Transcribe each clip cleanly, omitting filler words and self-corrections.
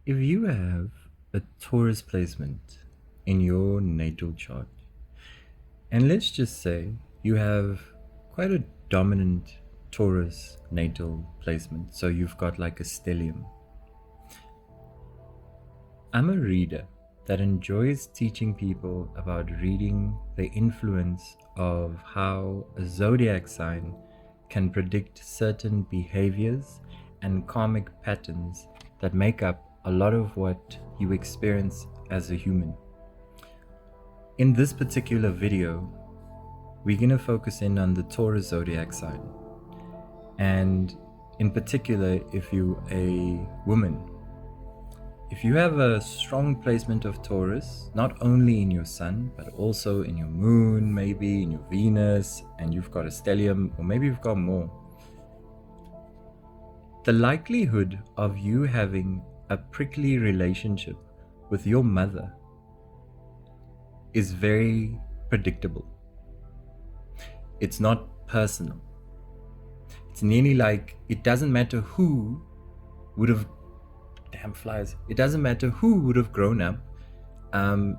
If you have a Taurus placement in your natal chart, and let's just say you have quite a dominant Taurus natal placement, so you've got like a stellium. I'm a reader that enjoys teaching people about reading the influence of how a zodiac sign can predict certain behaviors and karmic patterns that make up a lot of what you experience as a human. In this particular video, we're going to focus in on the Taurus zodiac sign, and in particular, if you're a woman. If you have a strong placement of Taurus, not only in your sun, but also in your moon, maybe in your Venus, and you've got a stellium, or maybe you've got more, the likelihood of you having a prickly relationship with your mother is very predictable. It's not personal. It's nearly like it doesn't matter who would have it doesn't matter who would have grown up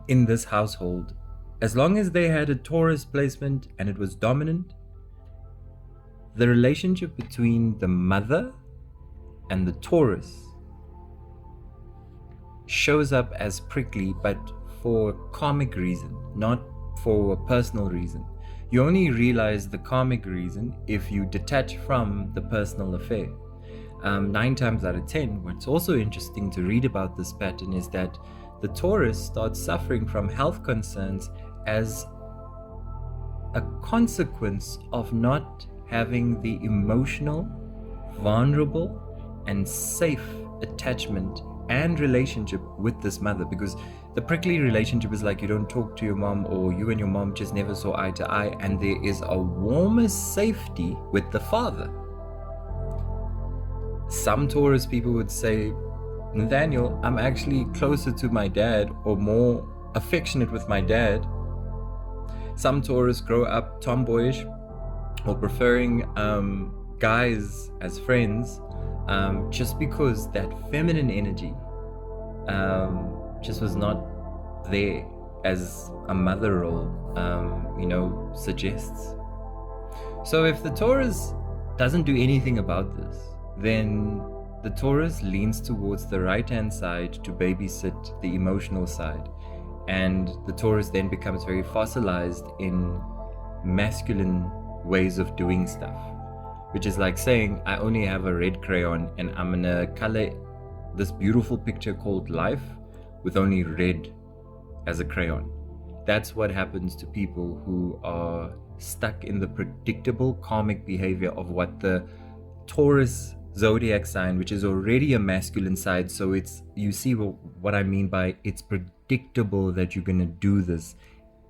in this household. As long as they had a Taurus placement and it was dominant, the relationship between the mother and the Taurus shows up as prickly, but for a karmic reason, not for a personal reason. You only realize the karmic reason if you detach from the personal affair. 9 times out of 10, what's also interesting to read about this pattern is that the Taurus starts suffering from health concerns as a consequence of not having the emotional, vulnerable, and safe attachment and relationship with this mother. Because the prickly relationship is like you don't talk to your mom, or you and your mom just never saw eye to eye, and there is a warmer safety with the father. Some Taurus people would say, Nathaniel, I'm actually closer to my dad or more affectionate with my dad. Some Taurus grow up tomboyish or preferring guys as friends just because that feminine energy just was not there as a mother role, suggests. So if the Taurus doesn't do anything about this, then the Taurus leans towards the right-hand side to babysit the emotional side. And the Taurus then becomes very fossilized in masculine ways of doing stuff, which is like saying, I only have a red crayon and I'm gonna color this beautiful picture called life with only red as a crayon. That's what happens to people who are stuck in the predictable karmic behavior of what the Taurus zodiac sign, which is already a masculine side. So you see what I mean by it's predictable that you're going to do this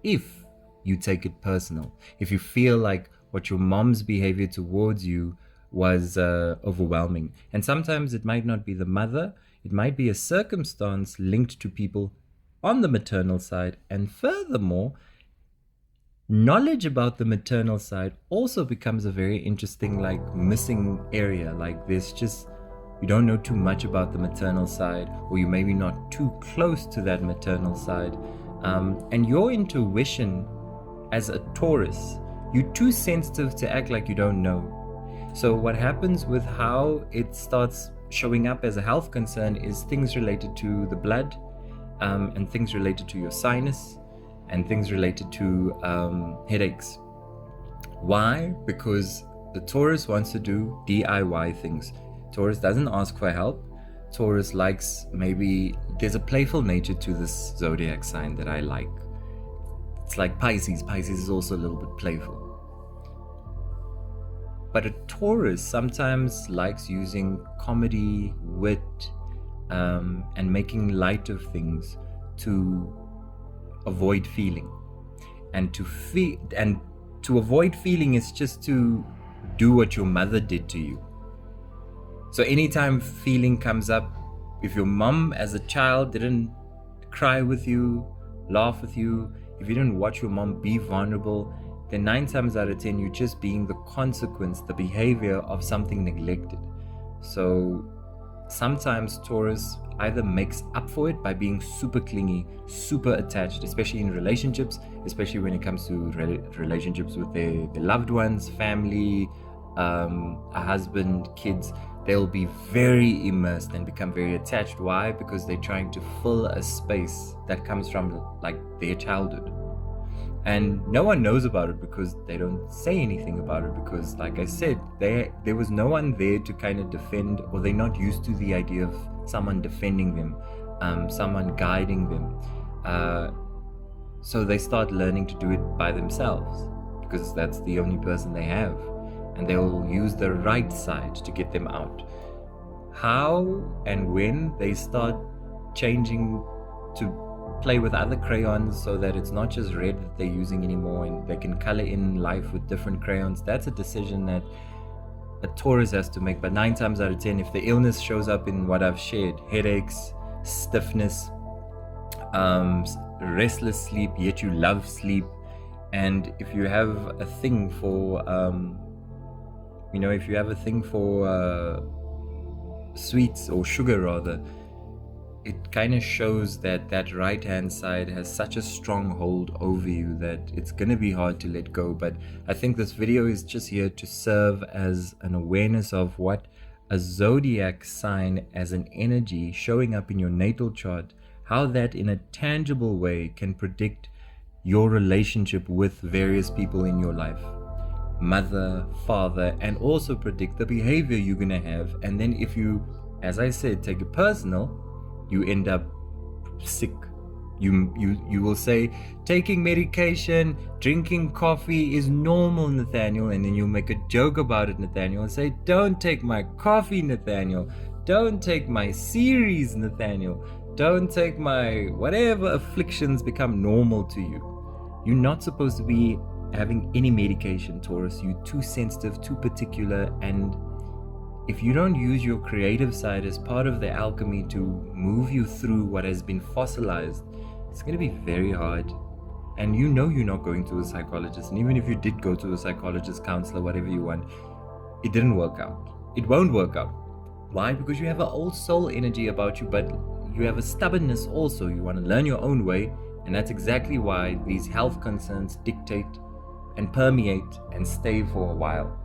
if you take it personal. If you feel like what your mom's behavior towards you was overwhelming. And sometimes it might not be the mother, it might be a circumstance linked to people on the maternal side. And furthermore, knowledge about the maternal side also becomes a very interesting missing area. Like there's just, you don't know too much about the maternal side, or you maybe not too close to that maternal side, and your intuition as a Taurus, you're too sensitive to act like you don't know. So what happens with how it starts showing up as a health concern is things related to the blood, and things related to your sinus, and things related to headaches. Why? Because the Taurus wants to do DIY things. Taurus doesn't ask for help. Taurus likes, maybe there's a playful nature to this zodiac sign that I like. It's like Pisces. Pisces is also a little bit playful. But a Taurus sometimes likes using comedy, wit, and making light of things to avoid feeling. And to avoid feeling is just to do what your mother did to you. So anytime feeling comes up, if your mom as a child didn't cry with you, laugh with you, if you didn't watch your mom be vulnerable, then 9 times out of 10 you're just being the consequence, the behavior of something neglected. So sometimes Taurus either makes up for it by being super clingy, super attached, especially in relationships, especially when it comes to relationships with their loved ones, family, a husband, kids. They'll be very immersed and become very attached. Why? Because they're trying to fill a space that comes from like their childhood. And no one knows about it because they don't say anything about it, because like I said, there was no one there to kind of defend, or they're not used to the idea of someone defending them, someone guiding them. So they start learning to do it by themselves because that's the only person they have, and they'll use the right side to get them out. How and when they start changing to play with other crayons so that it's not just red that they're using anymore, and they can color in life with different crayons, that's a decision that a Taurus has to make. But 9 times out of 10, if the illness shows up in what I've shared, headaches, stiffness, restless sleep, yet you love sleep, and if you have a thing for sweets or sugar rather, it kind of shows that that right hand side has such a strong hold over you that it's going to be hard to let go. But I think this video is just here to serve as an awareness of what a zodiac sign as an energy showing up in your natal chart, how that in a tangible way can predict your relationship with various people in your life, mother, father, and also predict the behavior you're going to have. And then if you, as I said, take it personal, you end up sick. You will say taking medication, drinking coffee is normal, Nathaniel, and then you'll make a joke about it, Nathaniel, and say, don't take my coffee, Nathaniel, don't take my series, Nathaniel, don't take my whatever. Afflictions become normal to you. You're not supposed to be having any medication, Taurus. You're too sensitive, too particular, and if you don't use your creative side as part of the alchemy to move you through what has been fossilized, it's going to be very hard. And you know you're not going to a psychologist. And even if you did go to a psychologist, counselor, whatever you want, it didn't work out. It won't work out. Why? Because you have an old soul energy about you, but you have a stubbornness also. You want to learn your own way. And that's exactly why these health concerns dictate and permeate and stay for a while.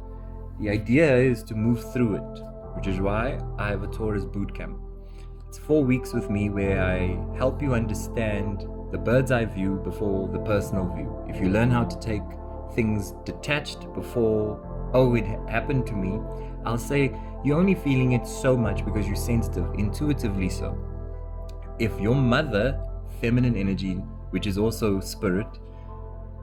The idea is to move through it, which is why I have a Taurus bootcamp. It's 4 weeks with me where I help you understand the bird's eye view before the personal view. If you learn how to take things detached before, oh, it happened to me, I'll say you're only feeling it so much because you're sensitive, intuitively so. If your mother, feminine energy, which is also spirit,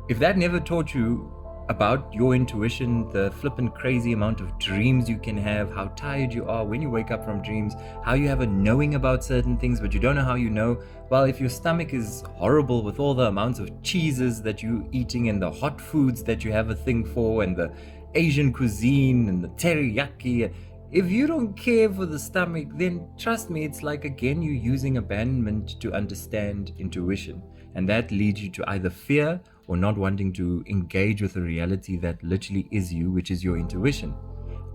if that never taught you about your intuition, the flippin' crazy amount of dreams you can have, how tired you are when you wake up from dreams, how you have a knowing about certain things but you don't know how you know. Well, if your stomach is horrible with all the amounts of cheeses that you're eating and the hot foods that you have a thing for and the Asian cuisine and the teriyaki, if you don't care for the stomach, then trust me, it's like again you're using abandonment to understand intuition, and that leads you to either fear or not wanting to engage with a reality that literally is you, which is your intuition.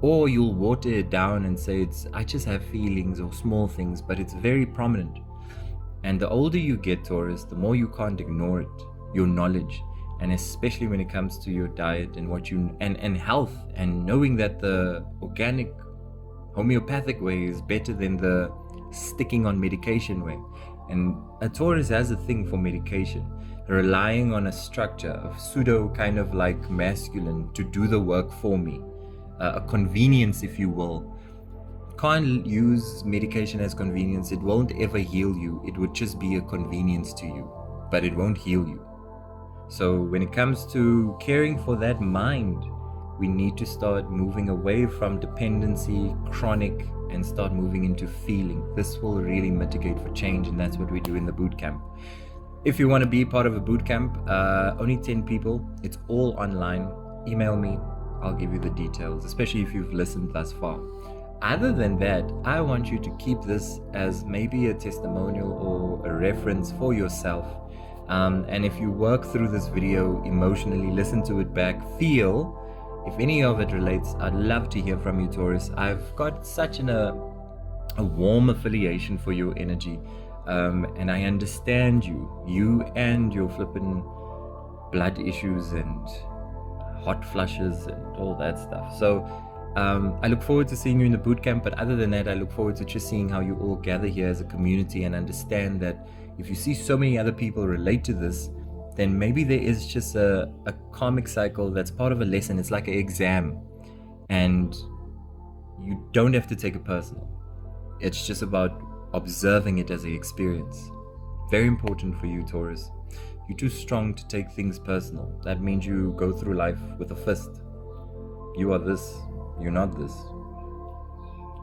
Or you'll water it down and say I just have feelings or small things, but it's very prominent. And the older you get, Taurus, the more you can't ignore it, your knowledge, and especially when it comes to your diet and what you and health, and knowing that the organic homeopathic way is better than the sticking on medication way. And a Taurus has a thing for medication, relying on a structure of pseudo kind of like masculine to do the work for me, a convenience, if you will. Can't use medication as convenience. It won't ever heal you. It would just be a convenience to you, but it won't heal you. So when it comes to caring for that mind, we need to start moving away from dependency, chronic, and start moving into feeling. This will really mitigate for change, and that's what we do in the boot camp. If you want to be part of a boot camp, only 10 people. It's all online. Email me. I'll give you the details, especially if you've listened thus far. Other than that, I want you to keep this as maybe a testimonial or a reference for yourself. And if you work through this video emotionally, listen to it back, feel, if any of it relates, I'd love to hear from you, Taurus. I've got such a warm affiliation for your energy. And I understand you and your flippin' blood issues and hot flushes and all that stuff. So I look forward to seeing you in the boot camp. But other than that, I look forward to just seeing how you all gather here as a community and understand that if you see so many other people relate to this, then maybe there is just a karmic cycle that's part of a lesson. It's like an exam, and you don't have to take it personal. It's just about observing it as an experience. Very important for you, Taurus. You're too strong to take things personal. That means you go through life with a fist. You are this, you're not this.